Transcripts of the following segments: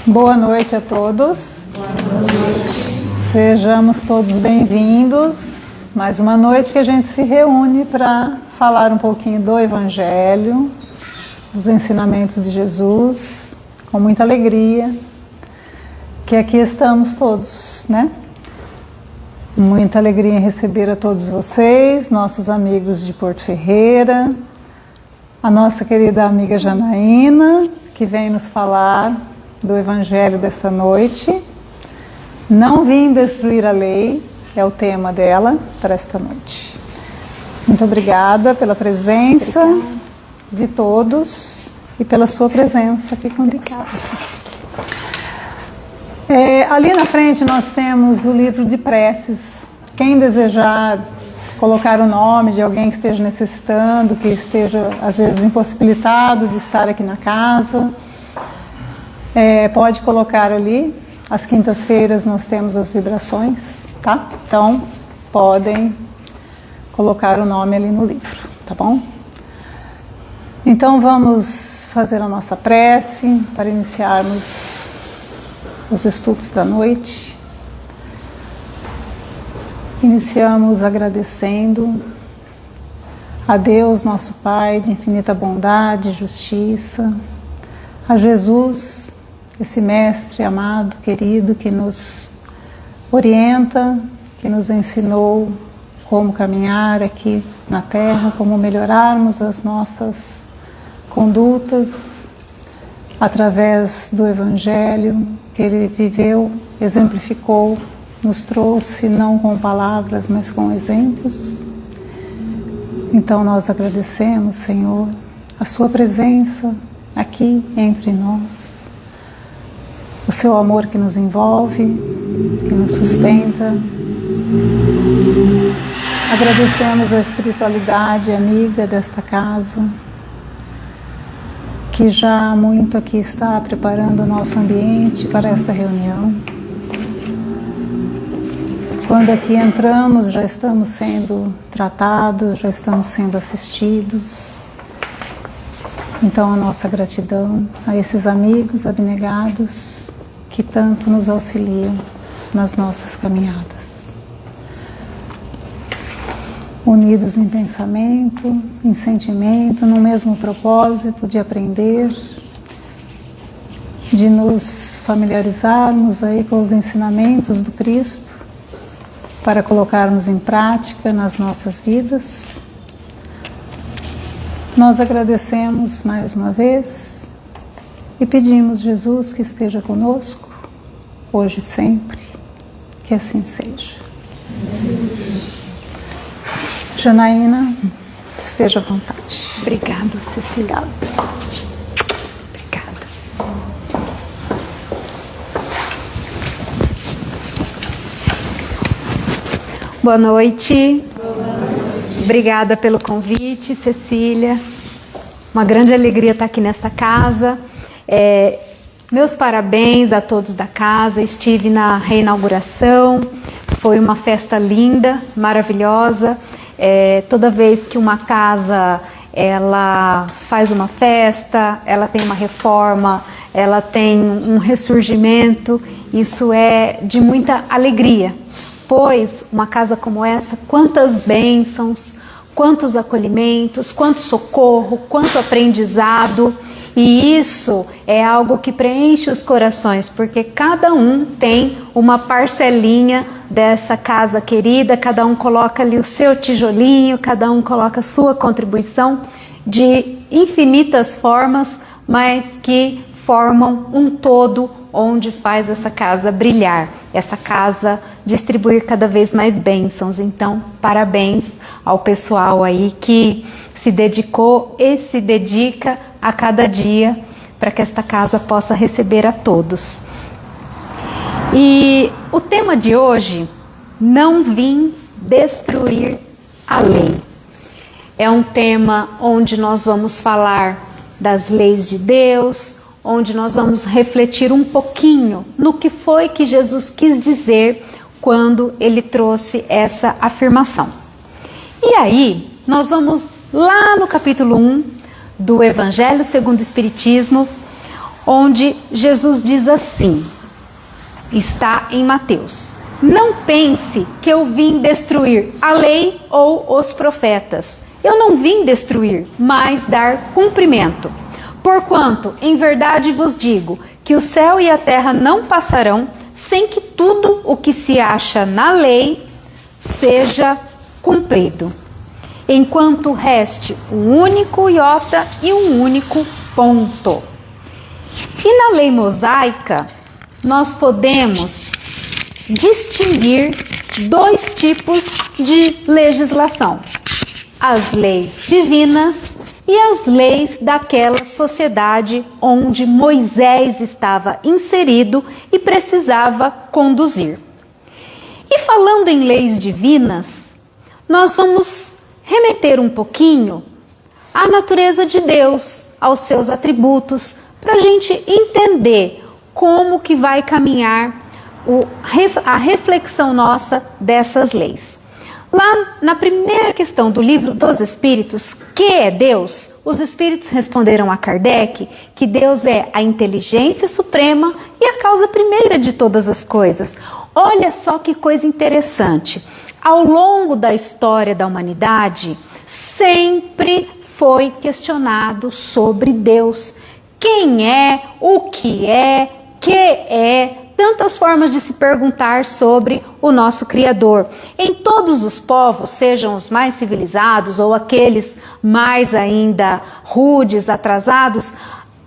Boa noite a todos. Boa noite. Sejamos todos bem-vindos. Mais uma noite que a gente se reúne para falar um pouquinho do Evangelho, dos ensinamentos de Jesus, com muita alegria, que aqui estamos todos, né? Muita alegria em receber a todos vocês, nossos amigos de Porto Ferreira, a nossa querida amiga Janaína, que vem nos falar do Evangelho desta noite. Não vim destruir a lei, é o tema dela para esta noite. Muito obrigada pela presença de todos e pela sua presença aqui conosco. Ali na frente nós temos o livro de preces. Quem desejar colocar o nome de alguém que esteja necessitando, que esteja às vezes impossibilitado de estar aqui na casa, pode colocar ali. Às quintas-feiras nós temos as vibrações, tá? Então podem colocar o nome ali no livro, tá bom? Então vamos fazer a nossa prece para iniciarmos os estudos da noite. Iniciamos agradecendo a Deus, nosso Pai de infinita bondade e justiça, a Jesus, esse mestre amado, querido, que nos orienta, que nos ensinou como caminhar aqui na Terra, como melhorarmos as nossas condutas através do Evangelho que ele viveu, exemplificou, nos trouxe não com palavras, mas com exemplos. Então nós agradecemos, Senhor, a sua presença aqui entre nós, o seu amor que nos envolve, que nos sustenta. Agradecemos a espiritualidade amiga desta casa, que já há muito aqui está preparando o nosso ambiente para esta reunião. Quando aqui entramos, já estamos sendo tratados, já estamos sendo assistidos. Então a nossa gratidão a esses amigos abnegados que tanto nos auxiliam nas nossas caminhadas. Unidos em pensamento, em sentimento, no mesmo propósito de aprender, de nos familiarizarmos aí com os ensinamentos do Cristo, para colocarmos em prática nas nossas vidas. Nós agradecemos mais uma vez e pedimos, Jesus, que esteja conosco, hoje e sempre, que assim seja. Janaína, esteja à vontade. Obrigada, Cecília. Obrigada. Boa noite. Obrigada pelo convite, Cecília. Uma grande alegria estar aqui nesta casa. Meus parabéns a todos da casa. Estive na reinauguração. Foi uma festa linda, maravilhosa. Toda vez que uma casa ela faz uma festa, ela tem uma reforma, ela tem um ressurgimento, isso é de muita alegria. Pois uma casa como essa, quantas bênçãos, quantos acolhimentos, quanto socorro, quanto aprendizado. E isso é algo que preenche os corações, porque cada um tem uma parcelinha dessa casa querida, cada um coloca ali o seu tijolinho, cada um coloca a sua contribuição de infinitas formas, mas que formam um todo onde faz essa casa brilhar, essa casa distribuir cada vez mais bênçãos. Então, parabéns ao pessoal aí que se dedicou e se dedica a cada dia para que esta casa possa receber a todos. E o tema de hoje, não vim destruir a lei. É um tema onde nós vamos falar das leis de Deus, onde nós vamos refletir um pouquinho no que foi que Jesus quis dizer quando ele trouxe essa afirmação. E aí, nós vamos lá no capítulo 1 do Evangelho segundo o Espiritismo, onde Jesus diz assim, está em Mateus: não pense que eu vim destruir a lei ou os profetas. Eu não vim destruir, mas dar cumprimento. Porquanto, em verdade vos digo, que o céu e a terra não passarão, sem que tudo o que se acha na lei seja cumprido. Enquanto reste um único iota e um único ponto. E na lei mosaica, nós podemos distinguir dois tipos de legislação: as leis divinas e as leis daquela sociedade onde Moisés estava inserido e precisava conduzir. E falando em leis divinas, nós vamos remeter um pouquinho à natureza de Deus, aos seus atributos, para a gente entender como que vai caminhar a reflexão nossa dessas leis. Lá na primeira questão do livro dos Espíritos, que é Deus? Os Espíritos responderam a Kardec que Deus é a inteligência suprema e a causa primeira de todas as coisas. Olha só que coisa interessante. Ao longo da história da humanidade, sempre foi questionado sobre Deus. Quem é, o que é, tantas formas de se perguntar sobre o nosso Criador. Em todos os povos, sejam os mais civilizados ou aqueles mais ainda rudes, atrasados,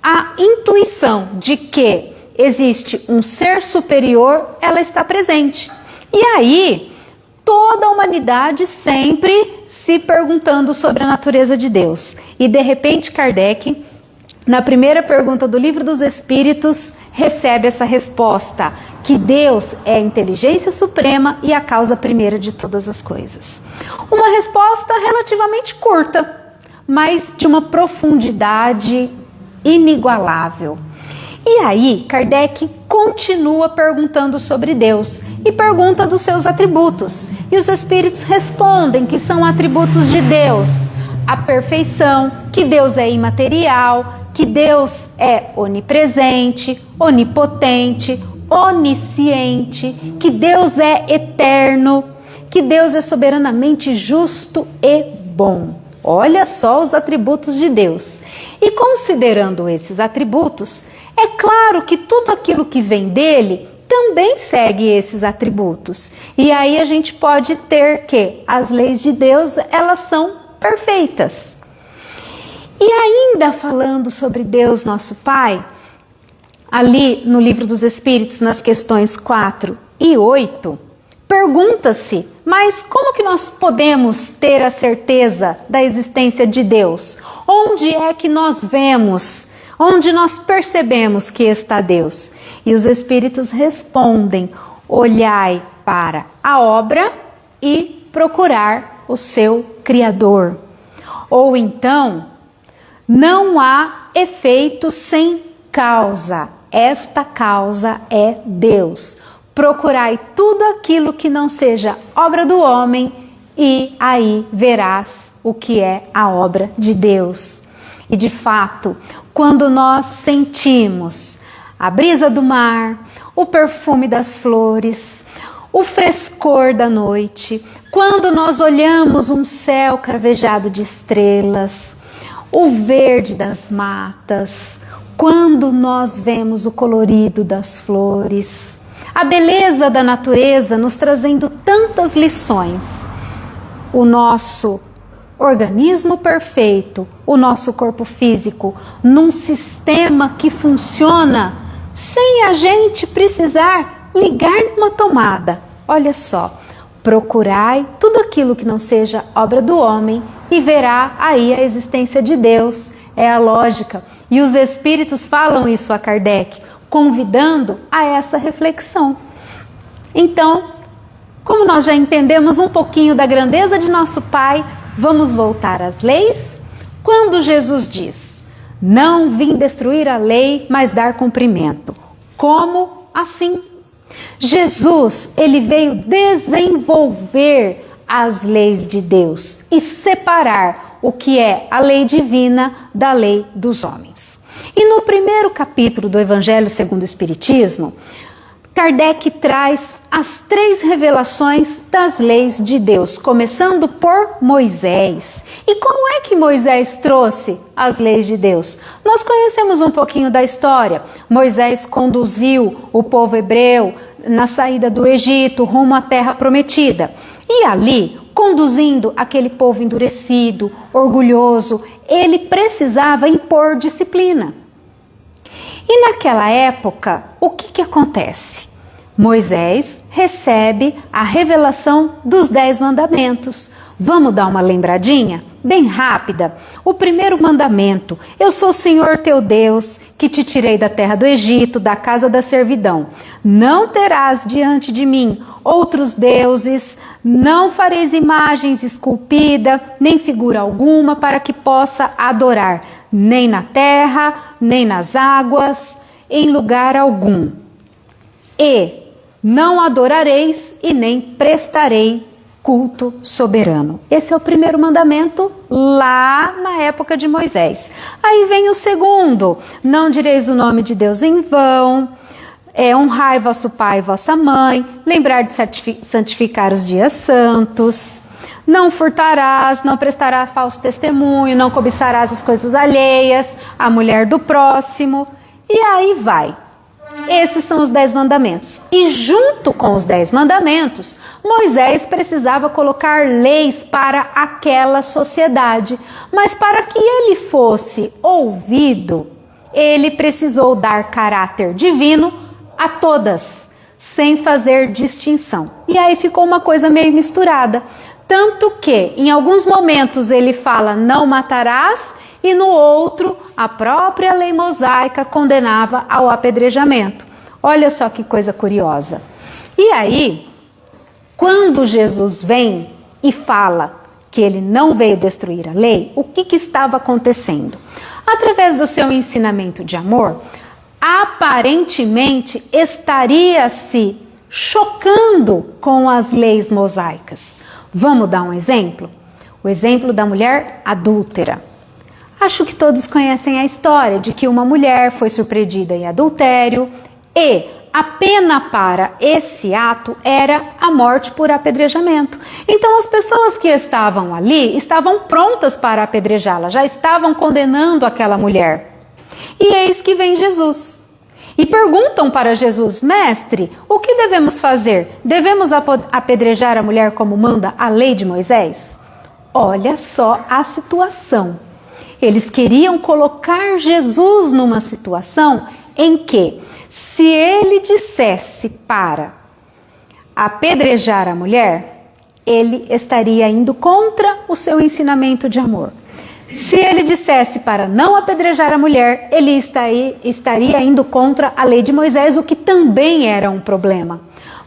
a intuição de que existe um ser superior, ela está presente. E aí, toda a humanidade sempre se perguntando sobre a natureza de Deus. E de repente Kardec, na primeira pergunta do Livro dos Espíritos, recebe essa resposta, que Deus é a inteligência suprema e a causa primeira de todas as coisas. Uma resposta relativamente curta, mas de uma profundidade inigualável. E aí, Kardec continua perguntando sobre Deus e pergunta dos seus atributos. E os espíritos respondem que são atributos de Deus: a perfeição, que Deus é imaterial, que Deus é onipresente, onipotente, onisciente, que Deus é eterno, que Deus é soberanamente justo e bom. Olha só os atributos de Deus. E considerando esses atributos, é claro que tudo aquilo que vem dele também segue esses atributos. E aí a gente pode ter que as leis de Deus, elas são perfeitas. E ainda falando sobre Deus nosso Pai, ali no Livro dos Espíritos, nas questões 4 e 8, pergunta-se, mas como que nós podemos ter a certeza da existência de Deus? Onde é que nós vemos, onde nós percebemos que está Deus? E os Espíritos respondem: olhai para a obra e procurar o seu Criador. Ou então, não há efeito sem causa. Esta causa é Deus. Procurai tudo aquilo que não seja obra do homem e aí verás o que é a obra de Deus. E de fato, quando nós sentimos a brisa do mar, o perfume das flores, o frescor da noite, quando nós olhamos um céu cravejado de estrelas, o verde das matas, quando nós vemos o colorido das flores, a beleza da natureza nos trazendo tantas lições, o nosso organismo perfeito, o nosso corpo físico, num sistema que funciona sem a gente precisar ligar numa tomada. Olha só, procurai tudo aquilo que não seja obra do homem e verá aí a existência de Deus. É a lógica. E os espíritos falam isso a Kardec, convidando a essa reflexão. Então, como nós já entendemos um pouquinho da grandeza de nosso Pai, vamos voltar às leis? Quando Jesus diz: não vim destruir a lei, mas dar cumprimento. Como assim? Jesus, ele veio desenvolver as leis de Deus e separar o que é a lei divina da lei dos homens. E no primeiro capítulo do Evangelho segundo o Espiritismo, Kardec traz as 3 revelações das leis de Deus, começando por Moisés. E como é que Moisés trouxe as leis de Deus? Nós conhecemos um pouquinho da história. Moisés conduziu o povo hebreu na saída do Egito, rumo à terra prometida. E ali, conduzindo aquele povo endurecido, orgulhoso, ele precisava impor disciplina. E naquela época, o que acontece? Moisés recebe a revelação dos 10 mandamentos. Vamos dar uma lembradinha? Bem rápida. O primeiro mandamento: eu sou o Senhor teu Deus, que te tirei da terra do Egito, da casa da servidão. Não terás diante de mim outros deuses, não fareis imagens esculpidas, nem figura alguma para que possa adorar, nem na terra, nem nas águas, em lugar algum. E não adorareis e nem prestarei culto soberano. Esse é o primeiro mandamento lá na época de Moisés. Aí vem o segundo: não direis o nome de Deus em vão, honrai vosso pai e vossa mãe, lembrar de santificar os dias santos, não furtarás, não prestarás falso testemunho, não cobiçarás as coisas alheias, a mulher do próximo, e aí vai. Esses são os 10 mandamentos. E junto com os 10 mandamentos, Moisés precisava colocar leis para aquela sociedade. Mas para que ele fosse ouvido, ele precisou dar caráter divino a todas, sem fazer distinção. E aí ficou uma coisa meio misturada. Tanto que, em alguns momentos, ele fala não matarás, e no outro, a própria lei mosaica condenava ao apedrejamento. Olha só que coisa curiosa. E aí, quando Jesus vem e fala que ele não veio destruir a lei, o que estava acontecendo? Através do seu ensinamento de amor, aparentemente estaria se chocando com as leis mosaicas. Vamos dar um exemplo? O exemplo da mulher adúltera. Acho que todos conhecem a história de que uma mulher foi surpreendida em adultério e a pena para esse ato era a morte por apedrejamento. Então as pessoas que estavam ali estavam prontas para apedrejá-la, já estavam condenando aquela mulher. E eis que vem Jesus. E perguntam para Jesus: mestre, o que devemos fazer? Devemos apedrejar a mulher como manda a lei de Moisés? Olha só a situação. Eles queriam colocar Jesus numa situação em que, se ele dissesse para apedrejar a mulher, ele estaria indo contra o seu ensinamento de amor. Se ele dissesse para não apedrejar a mulher, ele estaria indo contra a lei de Moisés, o que também era um problema.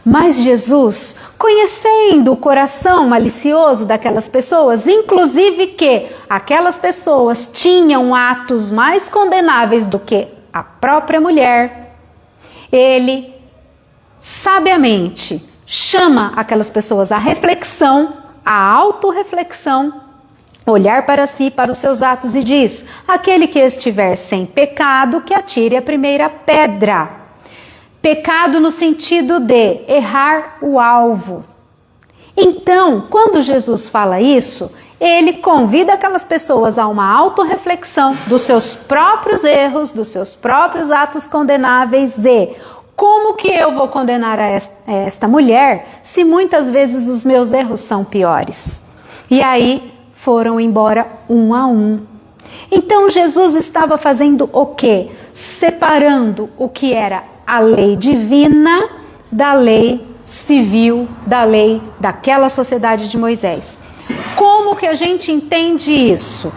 Mas Jesus, conhecendo o coração malicioso daquelas pessoas, inclusive que aquelas pessoas tinham atos mais condenáveis do que a própria mulher, ele sabiamente chama aquelas pessoas à reflexão, à autorreflexão, olhar para si, para os seus atos e diz: aquele que estiver sem pecado, que atire a primeira pedra. Pecado no sentido de errar o alvo. Então, quando Jesus fala isso, ele convida aquelas pessoas a uma autorreflexão dos seus próprios erros, dos seus próprios atos condenáveis e como que eu vou condenar a esta mulher se muitas vezes os meus erros são piores? E aí foram embora um a um. Então Jesus estava fazendo o quê? Separando o que era a lei divina da lei civil, da lei daquela sociedade de Moisés. Como que a gente entende isso?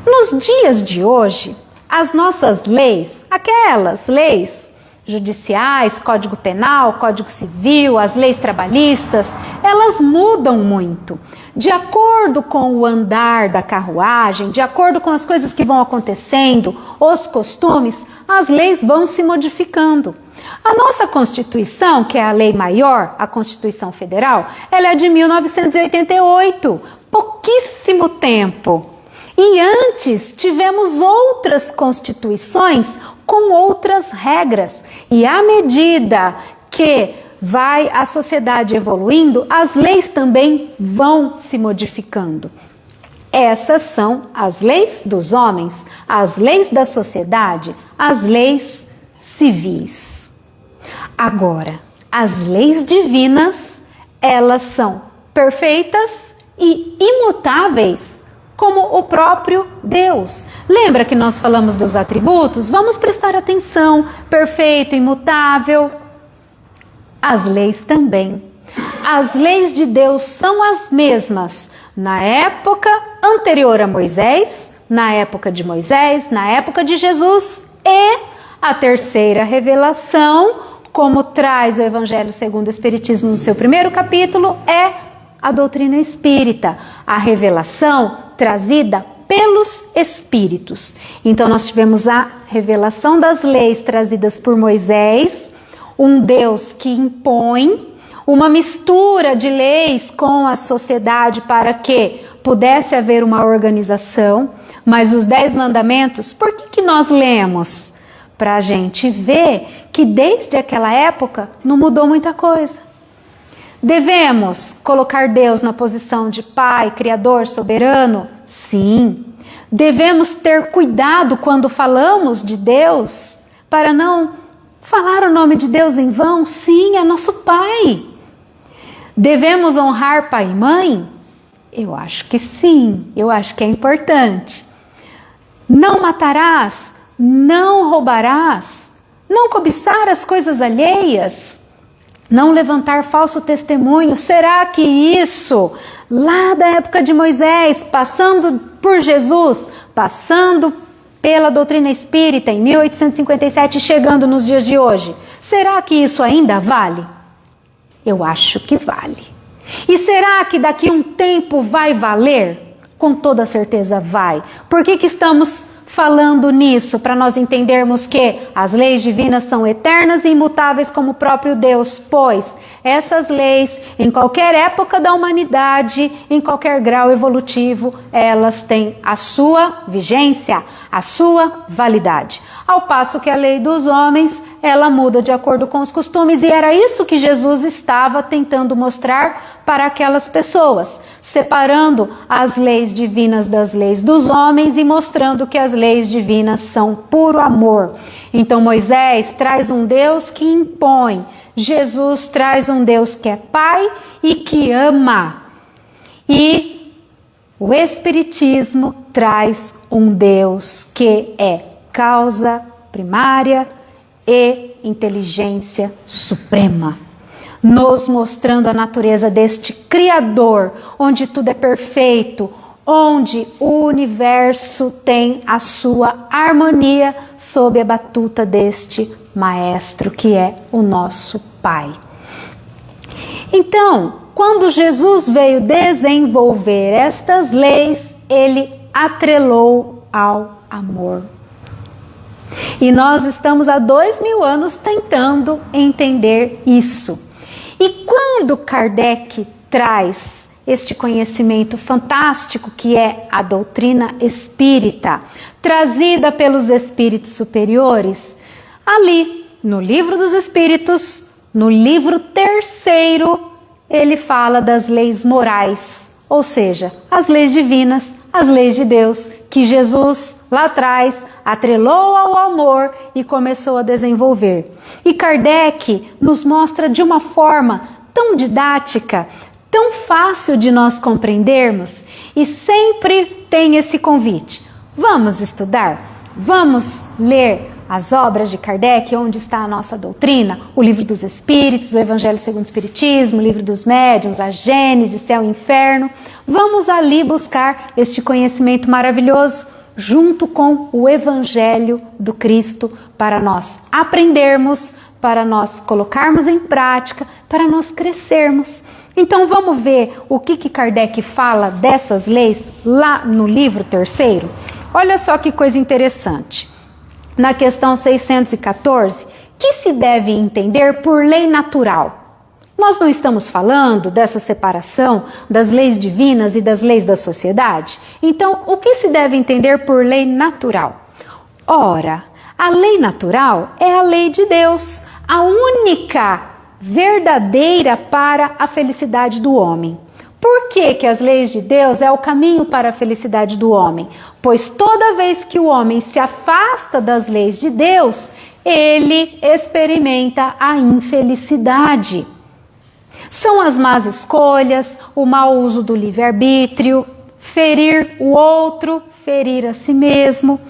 Nos dias de hoje, as nossas leis, aquelas leis judiciais, Código Penal, Código Civil, as leis trabalhistas, elas mudam muito. De acordo com o andar da carruagem, de acordo com as coisas que vão acontecendo, os costumes, as leis vão se modificando. A nossa Constituição, que é a lei maior, a Constituição Federal, ela é de 1988, pouquíssimo tempo. E antes tivemos outras constituições com outras regras. E à medida que vai a sociedade evoluindo, as leis também vão se modificando. Essas são as leis dos homens, as leis da sociedade, as leis civis. Agora, as leis divinas, elas são perfeitas e imutáveis, como o próprio Deus. Lembra que nós falamos dos atributos? Vamos prestar atenção. Perfeito, imutável. As leis também. As leis de Deus são as mesmas na época anterior a Moisés, na época de Moisés, na época de Jesus, e a terceira revelação, como traz o Evangelho segundo o Espiritismo no seu primeiro capítulo, é a doutrina espírita, a revelação trazida pelos Espíritos. Então nós tivemos a revelação das leis trazidas por Moisés, um Deus que impõe uma mistura de leis com a sociedade para que pudesse haver uma organização. Mas os 10 mandamentos, por que nós lemos? Para a gente ver que desde aquela época não mudou muita coisa. Devemos colocar Deus na posição de Pai, Criador, Soberano? Sim. Devemos ter cuidado quando falamos de Deus para não falar o nome de Deus em vão? Sim, é nosso Pai. Devemos honrar pai e mãe? Eu acho que sim, eu acho que é importante. Não matarás, não roubarás, não cobiçar as coisas alheias, não levantar falso testemunho. Será que isso, lá da época de Moisés, passando por Jesus, passando pela doutrina espírita em 1857, chegando nos dias de hoje, será que isso ainda vale? Eu acho que vale. E será que daqui a um tempo vai valer? Com toda certeza vai. Por que estamos falando nisso? Para nós entendermos que as leis divinas são eternas e imutáveis como o próprio Deus, pois essas leis, em qualquer época da humanidade, em qualquer grau evolutivo, elas têm a sua vigência, a sua validade. Ao passo que a lei dos homens, ela muda de acordo com os costumes, e era isso que Jesus estava tentando mostrar para aquelas pessoas, separando as leis divinas das leis dos homens e mostrando que as leis divinas são puro amor. Então Moisés traz um Deus que impõe, Jesus traz um Deus que é Pai e que ama, e o Espiritismo traz um Deus que é causa primária e inteligência suprema, nos mostrando a natureza deste Criador, onde tudo é perfeito, onde o universo tem a sua harmonia sob a batuta deste Maestro, que é o nosso Pai. Então, quando Jesus veio desenvolver estas leis, ele atrelou ao amor. E nós estamos há 2000 anos tentando entender isso. E quando Kardec traz este conhecimento fantástico que é a doutrina espírita, trazida pelos espíritos superiores, ali no Livro dos Espíritos, no livro 3º, ele fala das leis morais, ou seja, as leis divinas, as leis de Deus, que Jesus lá atrás atrelou ao amor e começou a desenvolver. E Kardec nos mostra de uma forma tão didática, tão fácil de nós compreendermos, e sempre tem esse convite. Vamos estudar? Vamos ler as obras de Kardec, onde está a nossa doutrina, o Livro dos Espíritos, o Evangelho segundo o Espiritismo, o Livro dos Médiuns, a Gênese, Céu e Inferno. Vamos ali buscar este conhecimento maravilhoso, junto com o Evangelho do Cristo, para nós aprendermos, para nós colocarmos em prática, para nós crescermos. Então vamos ver o que Kardec fala dessas leis lá no livro 3º? Olha só que coisa interessante. Na questão 614, que se deve entender por lei natural? Nós não estamos falando dessa separação das leis divinas e das leis da sociedade? Então, o que se deve entender por lei natural? Ora, a lei natural é a lei de Deus, a única verdadeira para a felicidade do homem. Por que as leis de Deus é o caminho para a felicidade do homem? Pois toda vez que o homem se afasta das leis de Deus, ele experimenta a infelicidade. São as más escolhas, o mau uso do livre-arbítrio, ferir o outro, ferir a si mesmo.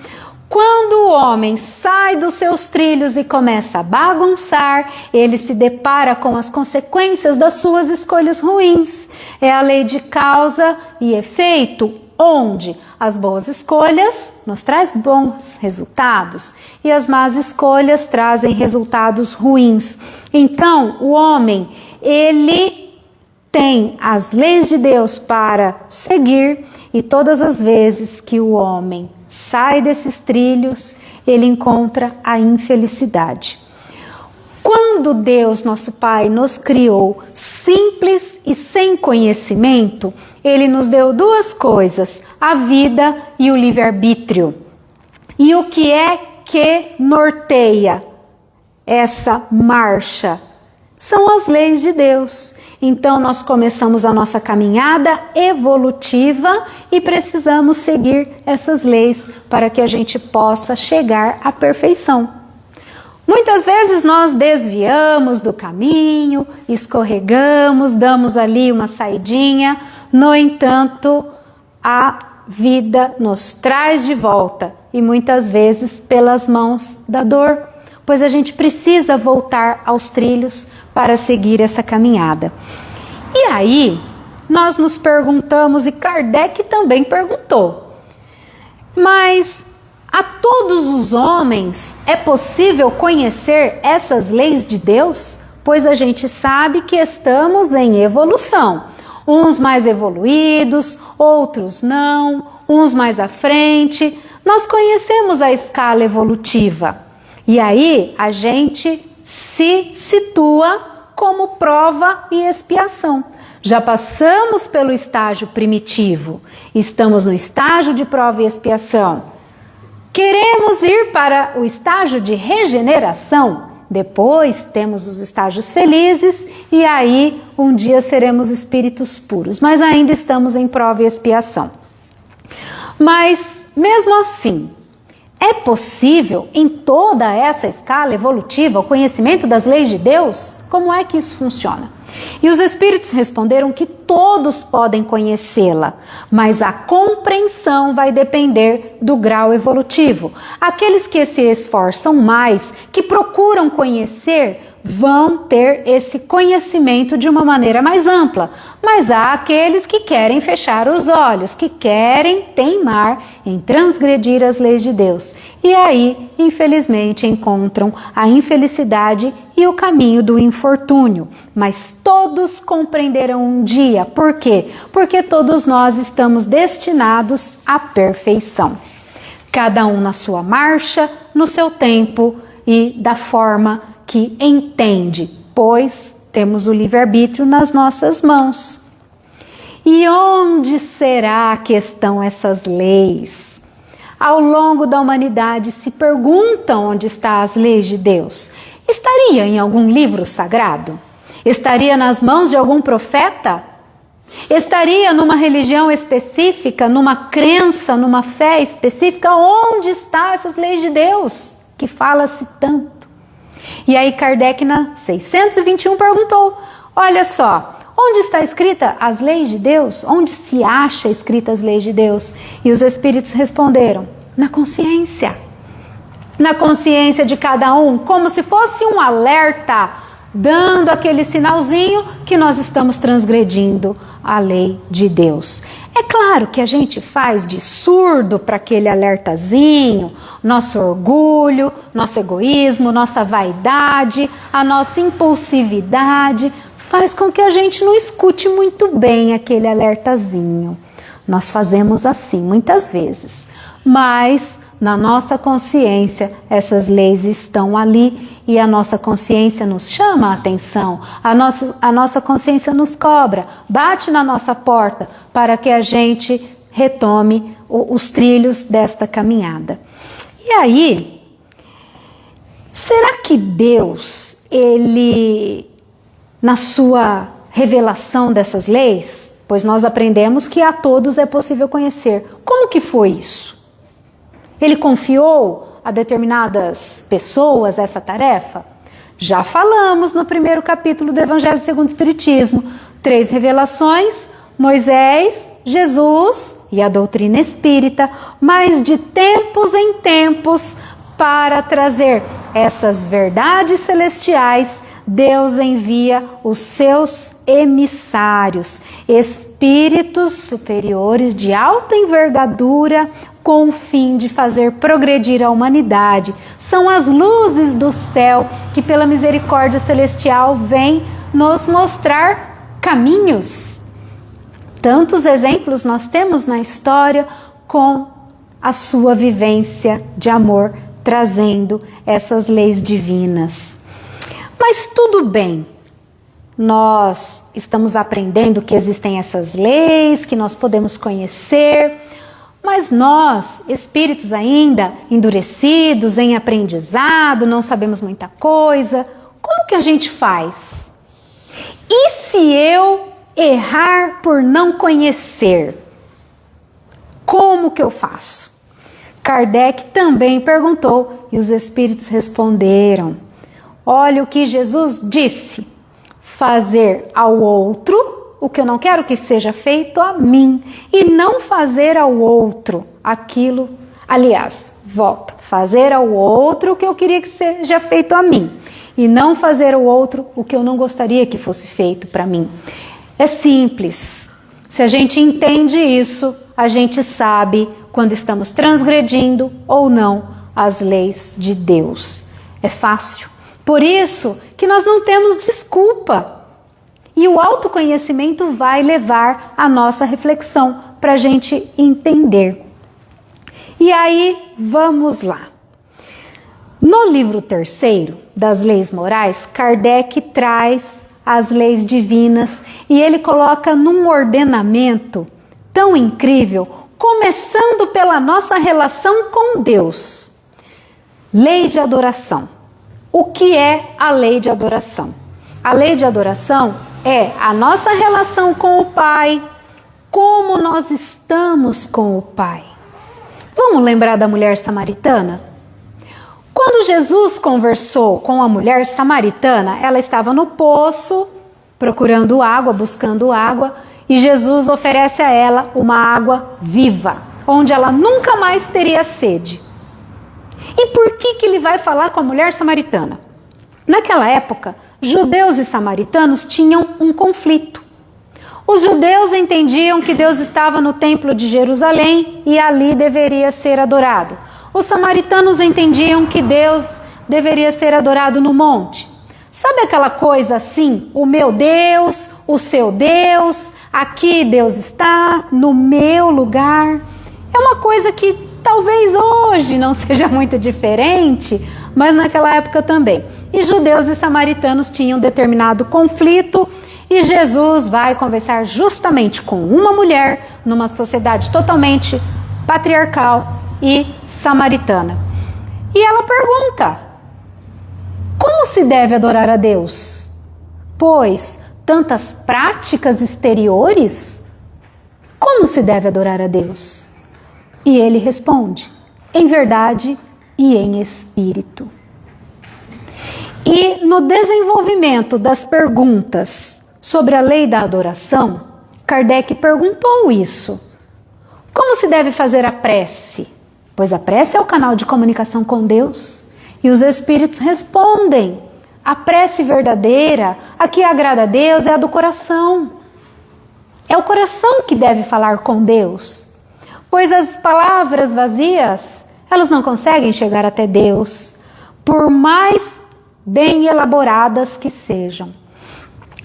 Quando o homem sai dos seus trilhos e começa a bagunçar, ele se depara com as consequências das suas escolhas ruins. É a lei de causa e efeito, onde as boas escolhas nos trazem bons resultados e as más escolhas trazem resultados ruins. Então, o homem, ele tem as leis de Deus para seguir, e todas as vezes que o homem sai desses trilhos, ele encontra a infelicidade. Quando Deus, nosso Pai, nos criou simples e sem conhecimento, Ele nos deu duas coisas, a vida e o livre-arbítrio. E o que é que norteia essa marcha? São as leis de Deus. Então nós começamos a nossa caminhada evolutiva e precisamos seguir essas leis para que a gente possa chegar à perfeição. Muitas vezes nós desviamos do caminho, escorregamos, damos ali uma saidinha, no entanto, a vida nos traz de volta e muitas vezes pelas mãos da dor, pois a gente precisa voltar aos trilhos para seguir essa caminhada. E aí, nós nos perguntamos, e Kardec também perguntou, mas a todos os homens é possível conhecer essas leis de Deus? Pois a gente sabe que estamos em evolução. Uns mais evoluídos, outros não, uns mais à frente. Nós conhecemos a escala evolutiva. E aí a gente se situa como prova e expiação. Já passamos pelo estágio primitivo, estamos no estágio de prova e expiação. Queremos ir para o estágio de regeneração, depois temos os estágios felizes e aí um dia seremos espíritos puros, mas ainda estamos em prova e expiação. Mas mesmo assim, é possível em toda essa escala evolutiva o conhecimento das leis de Deus? Como é que isso funciona? E os espíritos responderam que todos podem conhecê-la, mas a compreensão vai depender do grau evolutivo. Aqueles que se esforçam mais, que procuram conhecer, vão ter esse conhecimento de uma maneira mais ampla. Mas há aqueles que querem fechar os olhos, que querem teimar em transgredir as leis de Deus. E aí, infelizmente, encontram a infelicidade e o caminho do infortúnio. Mas todos compreenderão um dia. Por quê? Porque todos nós estamos destinados à perfeição. Cada um na sua marcha, no seu tempo e da forma que entende, pois temos o livre-arbítrio nas nossas mãos. E onde será que estão essas leis? Ao longo da humanidade se perguntam onde estão as leis de Deus. Estaria em algum livro sagrado? Estaria nas mãos de algum profeta? Estaria numa religião específica, numa crença, numa fé específica? Onde estão essas leis de Deus que fala-se tanto? E aí Kardec na 621 perguntou, olha só, onde está escrita as leis de Deus? Onde se acha escritas as leis de Deus? E os espíritos responderam, na consciência. Na consciência de cada um, como se fosse um alerta, dando aquele sinalzinho que nós estamos transgredindo a lei de Deus. É claro que a gente faz de surdo para aquele alertazinho, nosso orgulho, nosso egoísmo, nossa vaidade, a nossa impulsividade, faz com que a gente não escute muito bem aquele alertazinho. Nós fazemos assim muitas vezes, mas na nossa consciência, essas leis estão ali e a nossa consciência nos chama a atenção, a nossa consciência nos cobra, bate na nossa porta para que a gente retome os trilhos desta caminhada. E aí, será que Deus, ele, na sua revelação dessas leis, pois nós aprendemos que a todos é possível conhecer, como que foi isso? Ele confiou a determinadas pessoas essa tarefa? Já falamos no primeiro capítulo do Evangelho segundo o Espiritismo, 3 revelações, Moisés, Jesus e a doutrina espírita, mas de tempos em tempos, para trazer essas verdades celestiais, Deus envia os seus emissários, espíritos superiores de alta envergadura, com o fim de fazer progredir a humanidade. São as luzes do céu que, pela misericórdia celestial, vêm nos mostrar caminhos. Tantos exemplos nós temos na história com a sua vivência de amor, trazendo essas leis divinas. Mas tudo bem, nós estamos aprendendo que existem essas leis, que nós podemos conhecer, mas nós, espíritos ainda endurecidos, em aprendizado, não sabemos muita coisa, como que a gente faz? E se eu errar por não conhecer? Como que eu faço? Kardec também perguntou e os espíritos responderam. Olha o que Jesus disse: fazer ao outro o que eu não quero que seja feito a mim, e não fazer ao outro aquilo, aliás, volta, fazer ao outro o que eu queria que seja feito a mim, e não fazer ao outro o que eu não gostaria que fosse feito para mim. É simples. Se a gente entende isso, a gente sabe quando estamos transgredindo ou não as leis de Deus. É fácil. Por isso que nós não temos desculpa. E o autoconhecimento vai levar a nossa reflexão para a gente entender. E aí, vamos lá. No livro 3º das leis morais, Kardec traz as leis divinas e ele coloca num ordenamento tão incrível, começando pela nossa relação com Deus. Lei de adoração. O que é a lei de adoração? A lei de adoração é a nossa relação com o Pai, como nós estamos com o Pai. Vamos lembrar da mulher samaritana? Quando Jesus conversou com a mulher samaritana, ela estava no poço, procurando água, buscando água, e Jesus oferece a ela uma água viva, onde ela nunca mais teria sede. E por que ele vai falar com a mulher samaritana? Naquela época, judeus e samaritanos tinham um conflito. Os judeus entendiam que Deus estava no templo de Jerusalém e ali deveria ser adorado. Os samaritanos entendiam que Deus deveria ser adorado no monte. Sabe aquela coisa assim? O meu Deus, o seu Deus, aqui Deus está, no meu lugar. É uma coisa que talvez hoje não seja muito diferente, mas naquela época também. E judeus e samaritanos tinham determinado conflito e Jesus vai conversar justamente com uma mulher numa sociedade totalmente patriarcal e samaritana. E ela pergunta: como se deve adorar a Deus? Pois tantas práticas exteriores? Como se deve adorar a Deus? E ele responde: em verdade e em espírito. E no desenvolvimento das perguntas sobre a lei da adoração, Kardec perguntou isso. Como se deve fazer a prece? Pois a prece é o canal de comunicação com Deus. E os espíritos respondem: a prece verdadeira, a que agrada a Deus, é a do coração. É o coração que deve falar com Deus. Pois as palavras vazias, elas não conseguem chegar até Deus, por mais bem elaboradas que sejam.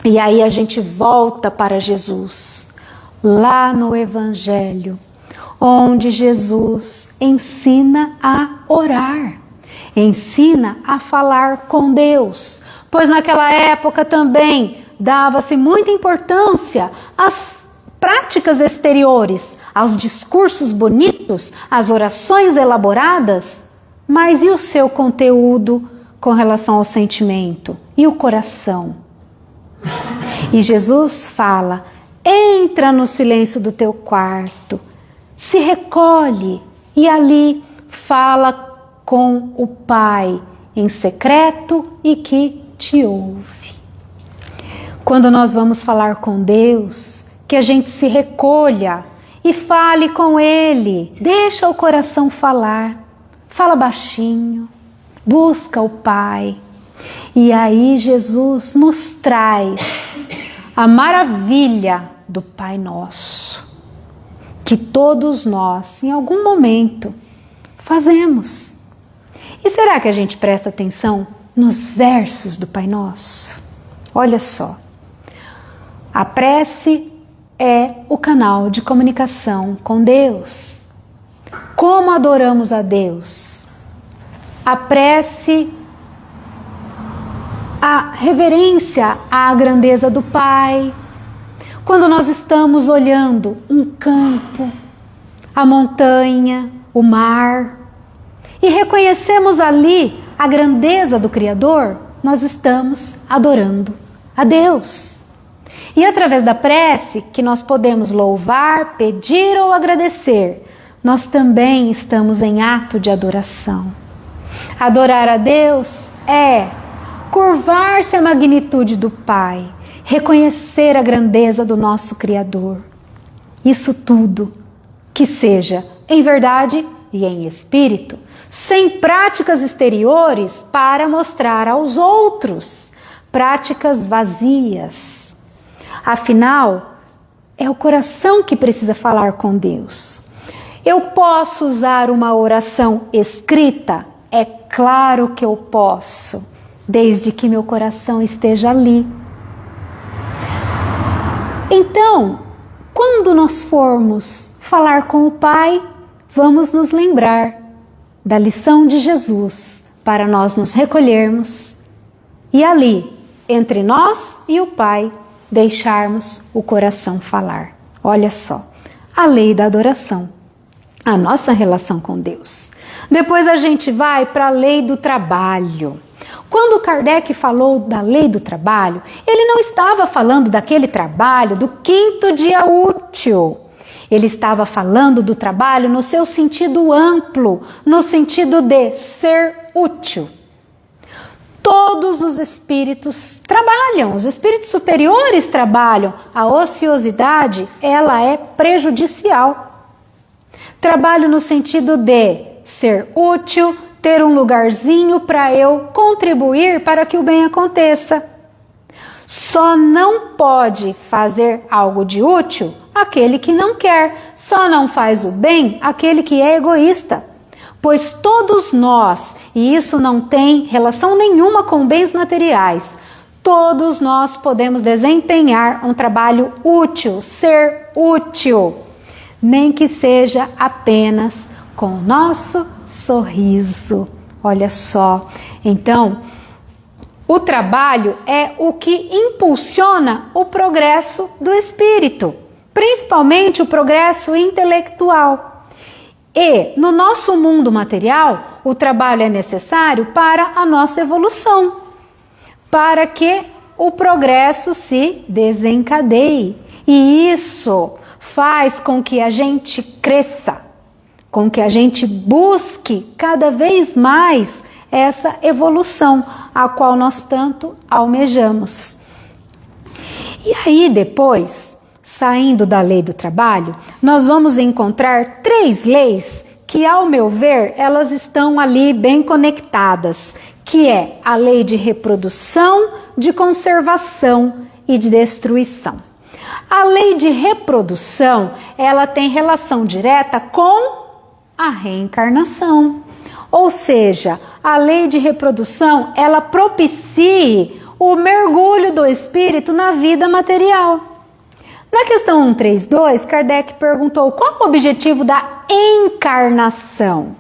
E aí a gente volta para Jesus, lá no Evangelho, onde Jesus ensina a orar, ensina a falar com Deus, pois naquela época também dava-se muita importância às práticas exteriores, aos discursos bonitos, às orações elaboradas, mas e o seu conteúdo com relação ao sentimento? E o coração? E Jesus fala: entra no silêncio do teu quarto, se recolhe e ali fala com o Pai em secreto e que te ouve. Quando nós vamos falar com Deus, que a gente se recolha e fale com Ele, deixa o coração falar, fala baixinho, busca o Pai. E aí Jesus nos traz a maravilha do Pai Nosso, que todos nós, em algum momento, fazemos. E será que a gente presta atenção nos versos do Pai Nosso? Olha só, a prece é o canal de comunicação com Deus. Como adoramos a Deus? A prece, a reverência à grandeza do Pai. Quando nós estamos olhando um campo, a montanha, o mar, e reconhecemos ali a grandeza do Criador, nós estamos adorando a Deus. E através da prece, que nós podemos louvar, pedir ou agradecer, nós também estamos em ato de adoração. Adorar a Deus é curvar-se à magnitude do Pai, reconhecer a grandeza do nosso Criador. Isso tudo que seja em verdade e em espírito, sem práticas exteriores para mostrar aos outros, práticas vazias. Afinal, é o coração que precisa falar com Deus. Eu posso usar uma oração escrita? É claro que eu posso, desde que meu coração esteja ali. Então, quando nós formos falar com o Pai, vamos nos lembrar da lição de Jesus para nós nos recolhermos e ali, entre nós e o Pai, deixarmos o coração falar. Olha só, a lei da adoração, a nossa relação com Deus. Depois a gente vai para a lei do trabalho. Quando Kardec falou da lei do trabalho, ele não estava falando daquele trabalho do 5º dia útil. Ele estava falando do trabalho no seu sentido amplo, no sentido de ser útil. Todos os espíritos trabalham, os espíritos superiores trabalham. A ociosidade, ela é prejudicial. Trabalho no sentido de ser útil, ter um lugarzinho para eu contribuir para que o bem aconteça. Só não pode fazer algo de útil aquele que não quer. Só não faz o bem aquele que é egoísta. Pois todos nós, e isso não tem relação nenhuma com bens materiais, todos nós podemos desempenhar um trabalho útil, ser útil, nem que seja apenas com o nosso sorriso. Olha só, então, o trabalho é o que impulsiona o progresso do espírito, principalmente o progresso intelectual. E no nosso mundo material, o trabalho é necessário para a nossa evolução, para que o progresso se desencadeie. E isso faz com que a gente cresça, com que a gente busque cada vez mais essa evolução, a qual nós tanto almejamos. E aí depois, saindo da lei do trabalho, nós vamos encontrar 3 leis que, ao meu ver, elas estão ali bem conectadas, que é a lei de reprodução, de conservação e de destruição. A lei de reprodução, ela tem relação direta com a reencarnação. Ou seja, a lei de reprodução, ela propicia o mergulho do espírito na vida material. Na questão 132, Kardec perguntou qual o objetivo da encarnação.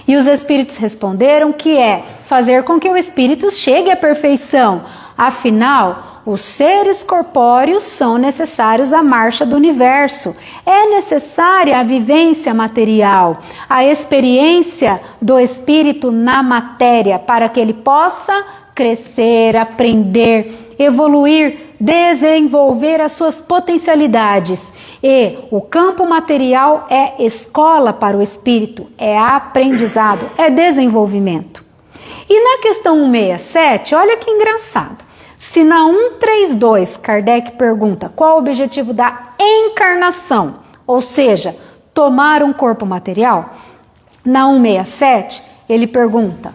E os espíritos responderam que é fazer com que o espírito chegue à perfeição. Afinal, os seres corpóreos são necessários à marcha do universo. É necessária a vivência material, a experiência do espírito na matéria, para que ele possa crescer, aprender, evoluir, desenvolver as suas potencialidades. E o campo material é escola para o espírito, é aprendizado, é desenvolvimento. E na questão 167, olha que engraçado. Se na 132 Kardec pergunta qual o objetivo da encarnação, ou seja, tomar um corpo material, na 167 ele pergunta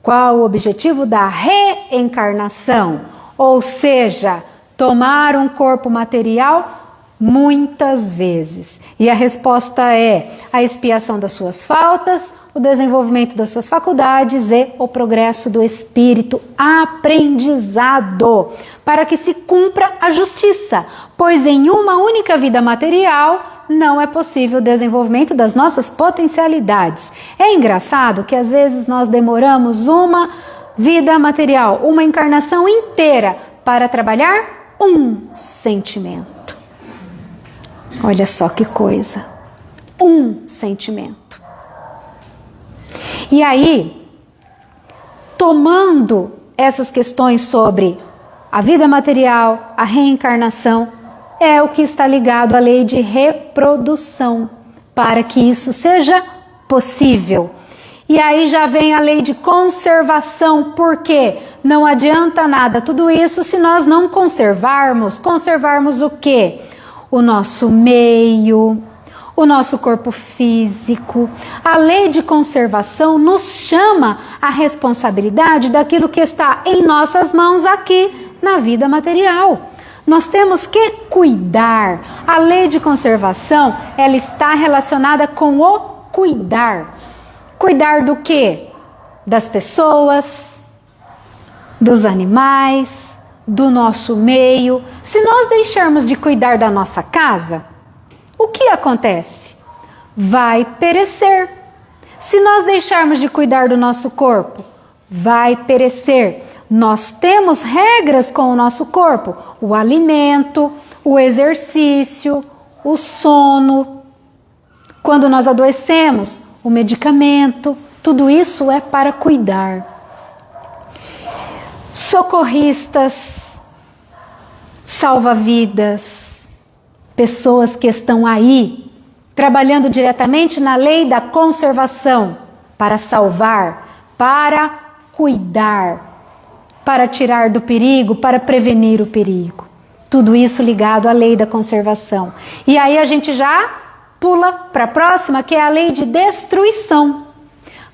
qual o objetivo da reencarnação, ou seja, tomar um corpo material muitas vezes. E a resposta é a expiação das suas faltas, o desenvolvimento das suas faculdades e o progresso do espírito, aprendizado, para que se cumpra a justiça, pois em uma única vida material não é possível o desenvolvimento das nossas potencialidades. É engraçado que às vezes nós demoramos uma vida material, uma encarnação inteira para trabalhar um sentimento. Olha só que coisa, um sentimento. E aí, tomando essas questões sobre a vida material, a reencarnação, é o que está ligado à lei de reprodução, para que isso seja possível. E aí já vem a lei de conservação, porque não adianta nada tudo isso se nós não conservarmos. Conservarmos o quê? O nosso meio, o nosso corpo físico. A lei de conservação nos chama a responsabilidade daquilo que está em nossas mãos aqui na vida material. Nós temos que cuidar. A lei de conservação, ela está relacionada com o cuidar. Cuidar do quê? Das pessoas, dos animais, do nosso meio. Se nós deixarmos de cuidar da nossa casa, o que acontece? Vai perecer. Se nós deixarmos de cuidar do nosso corpo, vai perecer. Nós temos regras com o nosso corpo: o alimento, o exercício, o sono. Quando nós adoecemos, o medicamento, tudo isso é para cuidar. Socorristas, salva-vidas, pessoas que estão aí trabalhando diretamente na lei da conservação para salvar, para cuidar, para tirar do perigo, para prevenir o perigo. Tudo isso ligado à lei da conservação. E aí a gente já pula para a próxima, que é a lei de destruição.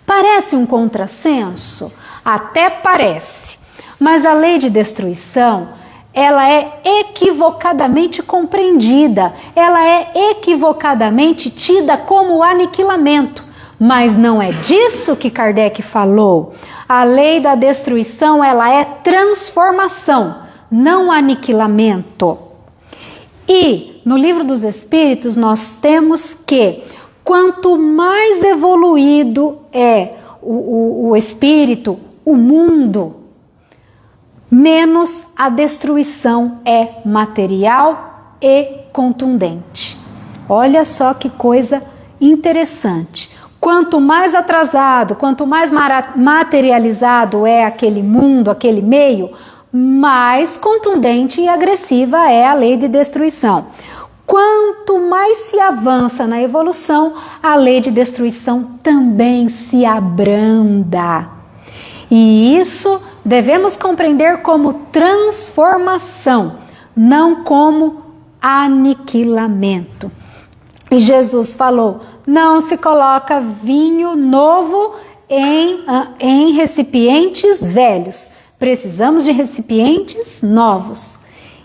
Parece um contrassenso? Até parece. Mas a lei de destruição, ela é equivocadamente compreendida, ela é equivocadamente tida como aniquilamento. Mas não é disso que Kardec falou. A lei da destruição, ela é transformação, não aniquilamento. E no Livro dos Espíritos nós temos que quanto mais evoluído é o espírito, o mundo, menos a destruição é material e contundente. Olha só que coisa interessante. Quanto mais atrasado, quanto mais materializado é aquele mundo, aquele meio, mais contundente e agressiva é a lei de destruição. Quanto mais se avança na evolução, a lei de destruição também se abranda. E isso devemos compreender como transformação, não como aniquilamento. E Jesus falou: não se coloca vinho novo em recipientes velhos. Precisamos de recipientes novos.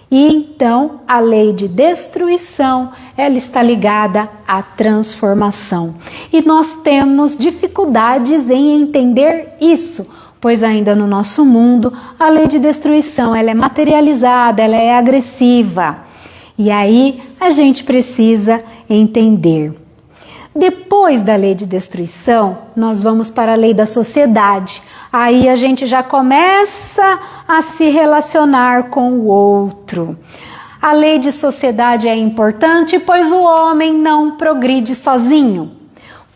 E então a lei de destruição, ela está ligada à transformação. E nós temos dificuldades em entender isso, pois ainda no nosso mundo a lei de destruição ela é materializada, ela é agressiva. E aí a gente precisa entender. Depois da lei de destruição, nós vamos para a lei da sociedade. Aí a gente já começa a se relacionar com o outro. A lei de sociedade é importante, pois o homem não progride sozinho.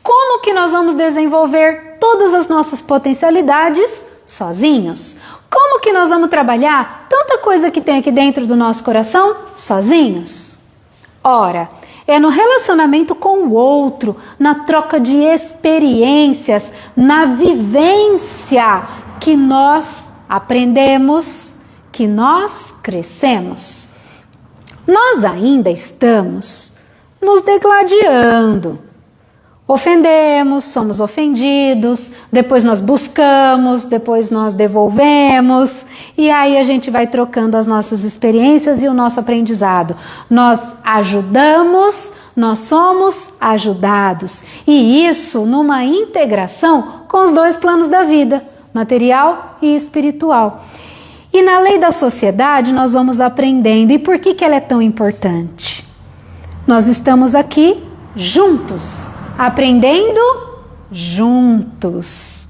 Como que nós vamos desenvolver todas as nossas potencialidades sozinhos? Como que nós vamos trabalhar tanta coisa que tem aqui dentro do nosso coração sozinhos? Ora, é no relacionamento com o outro, na troca de experiências, na vivência que nós aprendemos, que nós crescemos. Nós ainda estamos nos degladiando. Ofendemos, somos ofendidos, depois nós buscamos, depois nós devolvemos, e aí a gente vai trocando as nossas experiências e o nosso aprendizado. Nós ajudamos, nós somos ajudados, e isso numa integração com os dois planos da vida, material e espiritual. E na lei da sociedade nós vamos aprendendo. E por que ela é tão importante? Nós estamos aqui juntos, aprendendo juntos.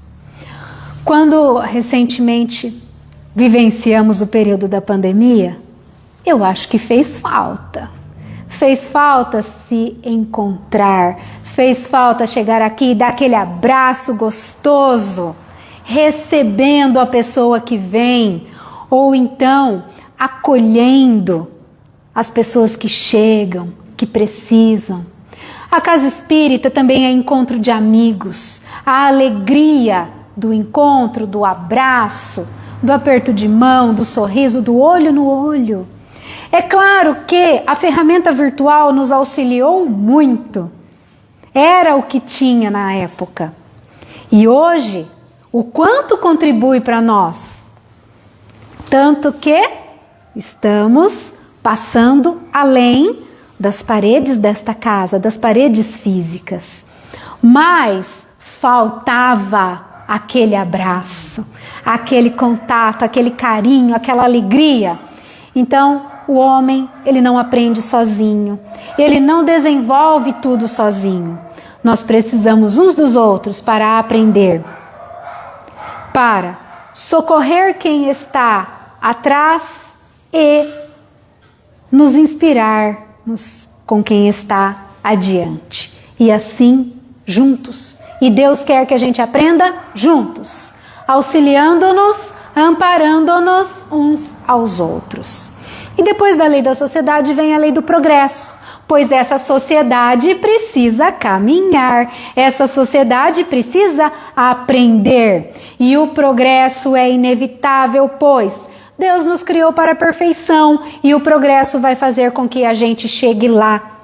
Quando recentemente vivenciamos o período da pandemia, eu acho que fez falta. Fez falta se encontrar, fez falta chegar aqui e dar aquele abraço gostoso, recebendo a pessoa que vem, ou então acolhendo as pessoas que chegam, que precisam. A casa espírita também é encontro de amigos, a alegria do encontro, do abraço, do aperto de mão, do sorriso, do olho no olho. É claro que a ferramenta virtual nos auxiliou muito, era o que tinha na época. E hoje, o quanto contribui para nós? Tanto que estamos passando além das paredes desta casa, das paredes físicas. Mas faltava aquele abraço, aquele contato, aquele carinho, aquela alegria. Então, o homem, ele não aprende sozinho, ele não desenvolve tudo sozinho. Nós precisamos uns dos outros para aprender, para socorrer quem está atrás e nos inspirar com quem está adiante. E assim, juntos. E Deus quer que a gente aprenda juntos, auxiliando-nos, amparando-nos uns aos outros. E depois da lei da sociedade vem a lei do progresso, pois essa sociedade precisa caminhar, essa sociedade precisa aprender. E o progresso é inevitável, pois Deus nos criou para a perfeição e o progresso vai fazer com que a gente chegue lá.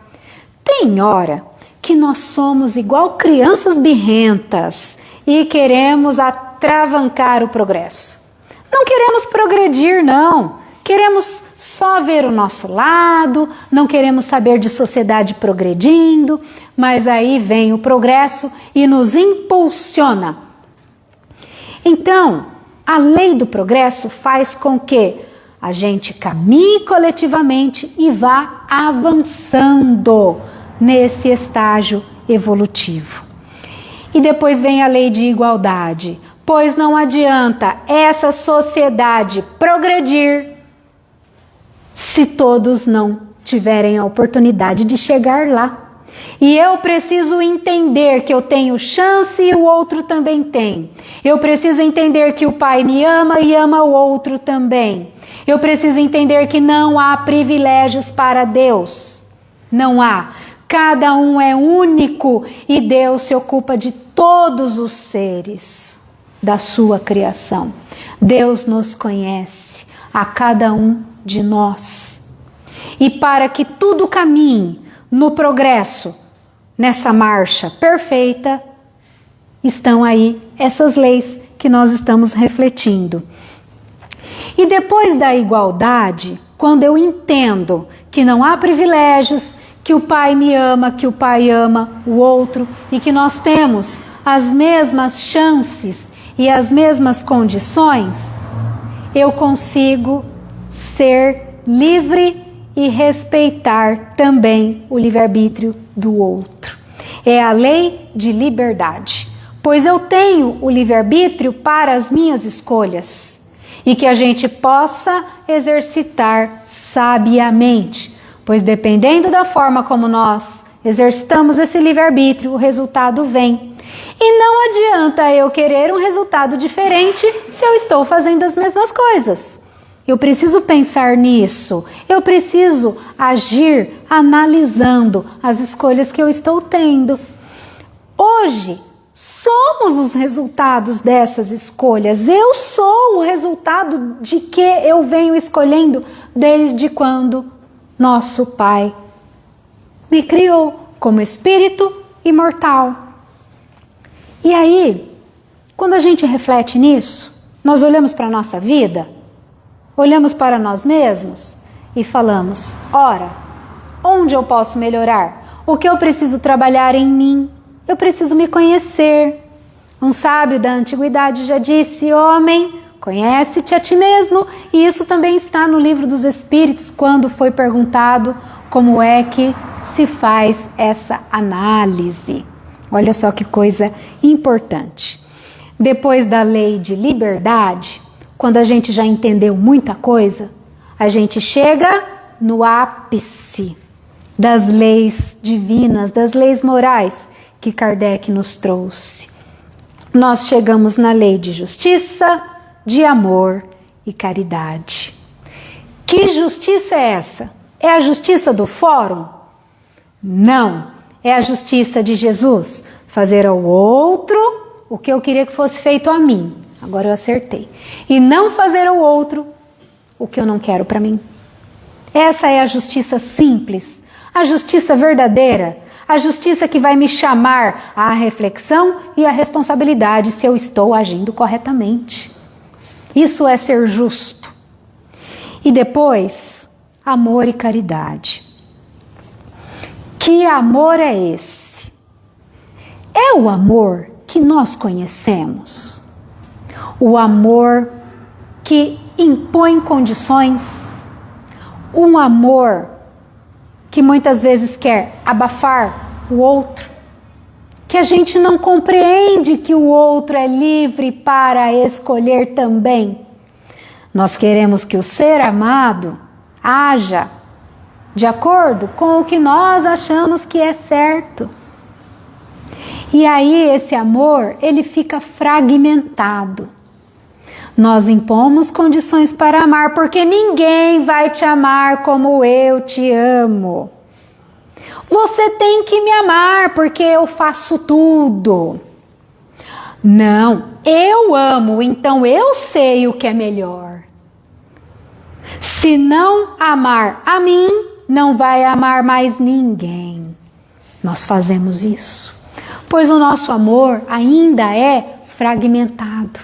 Tem hora que nós somos igual crianças birrentas e queremos atravancar o progresso. Não queremos progredir, não. Queremos só ver o nosso lado, não queremos saber de sociedade progredindo, mas aí vem o progresso e nos impulsiona. Então, a lei do progresso faz com que a gente caminhe coletivamente e vá avançando nesse estágio evolutivo. E depois vem a lei de igualdade, pois não adianta essa sociedade progredir se todos não tiverem a oportunidade de chegar lá. E eu preciso entender que eu tenho chance e o outro também tem. Eu preciso entender que o Pai me ama e ama o outro também. Eu preciso entender que não há privilégios para Deus. Não há. Cada um é único e Deus se ocupa de todos os seres da sua criação. Deus nos conhece, a cada um de nós. E para que tudo caminhe no progresso, nessa marcha perfeita, estão aí essas leis que nós estamos refletindo. E depois da igualdade, quando eu entendo que não há privilégios, que o Pai me ama, que o Pai ama o outro e que nós temos as mesmas chances e as mesmas condições, eu consigo ser livre e respeitar também o livre-arbítrio do outro. É a lei de liberdade, pois eu tenho o livre-arbítrio para as minhas escolhas e que a gente possa exercitar sabiamente, pois dependendo da forma como nós exercitamos esse livre-arbítrio, o resultado vem. E não adianta eu querer um resultado diferente se eu estou fazendo as mesmas coisas. Eu preciso pensar nisso, eu preciso agir analisando as escolhas que eu estou tendo. Hoje, somos os resultados dessas escolhas. Eu sou o resultado de que eu venho escolhendo desde quando nosso Pai me criou como espírito imortal. E aí, quando a gente reflete nisso, nós olhamos para a nossa vida, olhamos para nós mesmos e falamos: ora, onde eu posso melhorar? O que eu preciso trabalhar em mim? Eu preciso me conhecer. Um sábio da antiguidade já disse: homem, conhece-te a ti mesmo. E isso também está no Livro dos Espíritos, quando foi perguntado como é que se faz essa análise. Olha só que coisa importante. Depois da lei de liberdade, quando a gente já entendeu muita coisa, a gente chega no ápice das leis divinas, das leis morais que Kardec nos trouxe. Nós chegamos na lei de justiça, de amor e caridade. Que justiça é essa? É a justiça do fórum? Não. É a justiça de Jesus. Fazer ao outro o que eu queria que fosse feito a mim. Agora eu acertei. E não fazer ao outro o que eu não quero para mim. Essa é a justiça simples, a justiça verdadeira, a justiça que vai me chamar à reflexão e à responsabilidade se eu estou agindo corretamente. Isso é ser justo. E depois, amor e caridade. Que amor é esse? É o amor que nós conhecemos. O amor que impõe condições. Um amor que muitas vezes quer abafar o outro. Que a gente não compreende que o outro é livre para escolher também. Nós queremos que o ser amado haja de acordo com o que nós achamos que é certo. E aí esse amor, ele fica fragmentado. Nós impomos condições para amar, porque ninguém vai te amar como eu te amo. Você tem que me amar porque eu faço tudo. Não, eu amo, então eu sei o que é melhor. Se não amar a mim, não vai amar mais ninguém. Nós fazemos isso, pois o nosso amor ainda é fragmentado.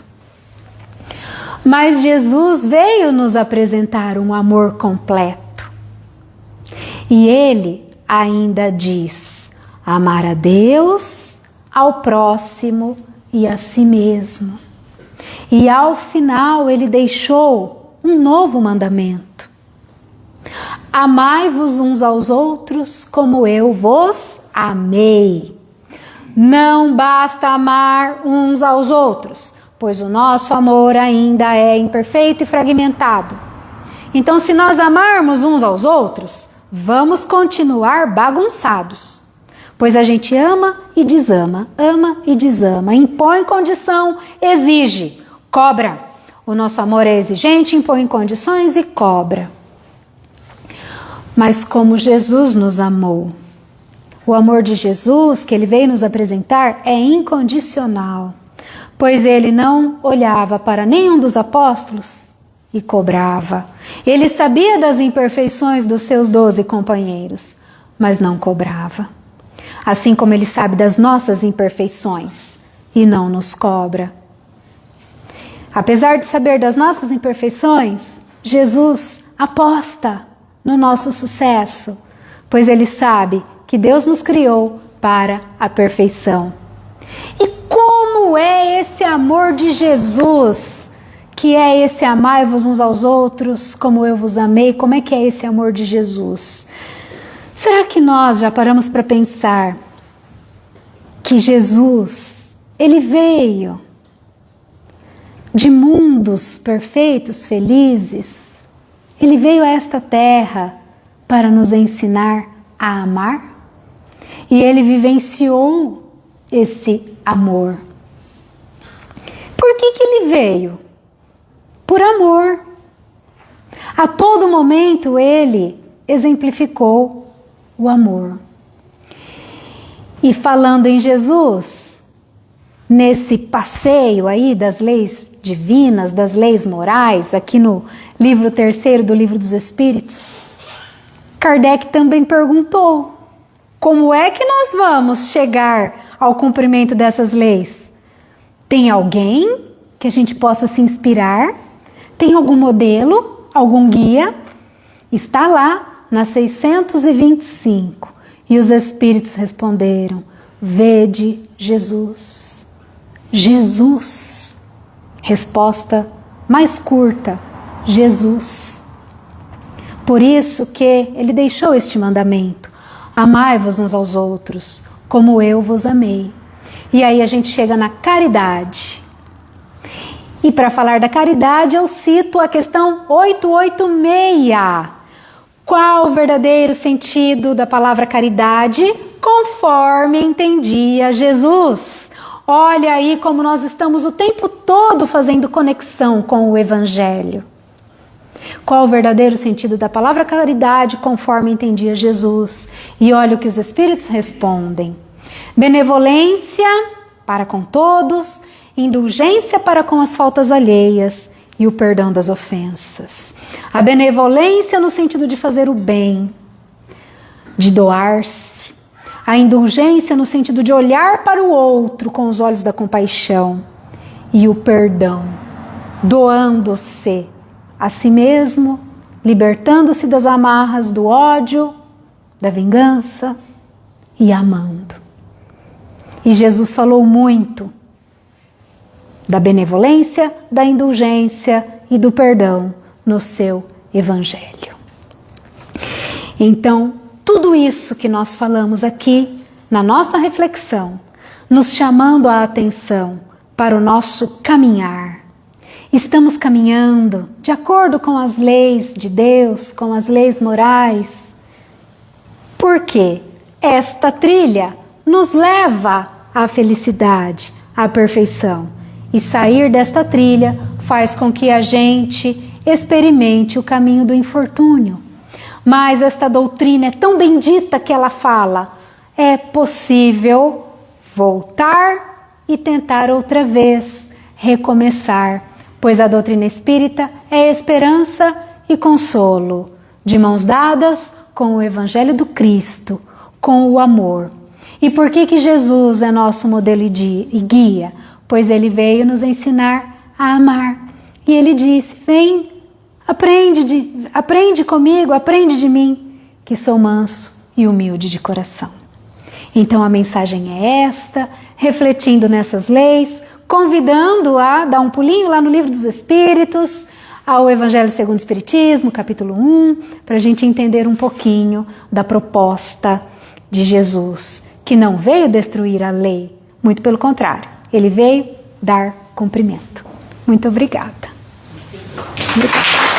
Mas Jesus veio nos apresentar um amor completo. E ele ainda diz: amar a Deus, ao próximo e a si mesmo. E ao final ele deixou um novo mandamento: amai-vos uns aos outros como eu vos amei. Não basta amar uns aos outros, pois o nosso amor ainda é imperfeito e fragmentado. Então, se nós amarmos uns aos outros, vamos continuar bagunçados. Pois a gente ama e desama, impõe condição, exige, cobra. O nosso amor é exigente, impõe condições e cobra. Mas como Jesus nos amou, o amor de Jesus que ele veio nos apresentar é incondicional. Pois ele não olhava para nenhum dos apóstolos e cobrava. Ele sabia das imperfeições dos seus 12 companheiros, mas não cobrava. Assim como ele sabe das nossas imperfeições e não nos cobra. Apesar de saber das nossas imperfeições, Jesus aposta no nosso sucesso, pois ele sabe que Deus nos criou para a perfeição. E como é esse amor de Jesus que é esse amai-vos uns aos outros como eu vos amei? Como é que é esse amor de Jesus? Será que nós já paramos para pensar que Jesus, ele veio de mundos perfeitos, felizes? Ele veio a esta terra para nos ensinar a amar? E ele vivenciou esse amor. Por que ele veio? Por amor. A todo momento ele exemplificou o amor. E falando em Jesus, nesse passeio aí das leis divinas, das leis morais, aqui no livro 3º do Livro dos Espíritos, Kardec também perguntou: como é que nós vamos chegar ao cumprimento dessas leis? Tem alguém que a gente possa se inspirar? Tem algum modelo? Algum guia? Está lá na 625. E os Espíritos responderam: vede Jesus. Jesus. Resposta mais curta: Jesus. Por isso que ele deixou este mandamento: amai-vos uns aos outros, como eu vos amei. E aí a gente chega na caridade. E para falar da caridade, eu cito a questão 886. Qual o verdadeiro sentido da palavra caridade? Conforme entendia Jesus. Olha aí como nós estamos o tempo todo fazendo conexão com o Evangelho. Qual o verdadeiro sentido da palavra caridade conforme entendia Jesus? E olha o que os Espíritos respondem: benevolência para com todos, indulgência para com as faltas alheias e o perdão das ofensas. A benevolência no sentido de fazer o bem, de doar-se. A indulgência no sentido de olhar para o outro com os olhos da compaixão. E o perdão, doando-se a si mesmo, libertando-se das amarras do ódio, da vingança e amando. E Jesus falou muito da benevolência, da indulgência e do perdão no seu Evangelho. Então, tudo isso que nós falamos aqui na nossa reflexão, nos chamando a atenção para o nosso caminhar. Estamos caminhando de acordo com as leis de Deus, com as leis morais. Porque esta trilha nos leva à felicidade, à perfeição. E sair desta trilha faz com que a gente experimente o caminho do infortúnio. Mas esta doutrina é tão bendita que ela fala: é possível voltar e tentar outra vez, recomeçar, pois a doutrina espírita é esperança e consolo, de mãos dadas com o Evangelho do Cristo, com o amor. E por que Jesus é nosso modelo e guia? Pois ele veio nos ensinar a amar. E ele disse: vem, aprende comigo, aprende de mim, que sou manso e humilde de coração. Então a mensagem é esta, refletindo nessas leis, convidando a dar um pulinho lá no Livro dos Espíritos, ao Evangelho segundo o Espiritismo, capítulo 1, para a gente entender um pouquinho da proposta de Jesus, que não veio destruir a lei, muito pelo contrário, ele veio dar cumprimento. Muito obrigada. Obrigada.